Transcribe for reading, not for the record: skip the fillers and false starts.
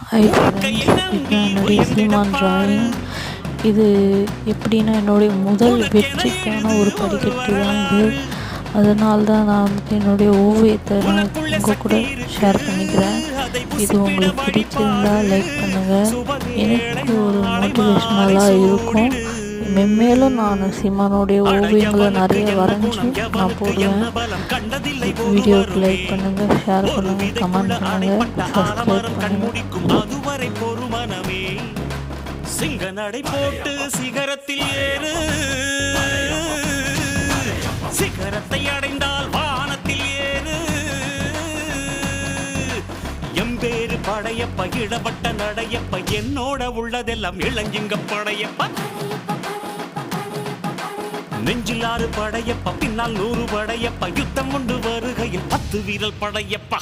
Hi friends, இதுதான் என்னுடைய சீமான் drawing. இது எப்படின்னா என்னுடைய முதல் வெற்றிக்கான ஒரு படிக்கட்டு தான் இது. அதனால தான் நான் வந்துட்டு என்னுடைய ஓவியத்தை நான் உங்கள் கூட ஷேர் பண்ணிக்கிறேன். இது உங்களுக்கு பிடிச்சிருந்தா லைக் பண்ணுங்கள். எனக்கு ஒரு மோட்டிவேஷ்னலாக இருக்கும். மென்மேலும் நான் சீமானுடைய ஓவியங்களை நிறைய வரைஞ்சி நான் போடுவேன். வீடியோவுக்கு லைக் பண்ணுங்கள், ஷேர் பண்ணுங்கள், கமெண்ட் பண்ணுங்கள், சப்ஸ்கிரைப் பண்ணுங்கள். அதுவரை பொறுமனமே சிங்க நடை போட்டு சிகரத்தில் ஏறு, சிகரத்தை அடைந்தால் வானத்தில் ஏறு. எம்பேரு படையப்ப, இடப்பட்ட நடையப்ப, என்னோட உள்ளதெல்லாம் இளஞ்சிங்க படையப்ப. நெஞ்சில் 6 படையப்ப, பின்னால் 100 படையப்ப, யுத்தம் கொண்டு வருகையில் 10 வீரல் படையப்பா.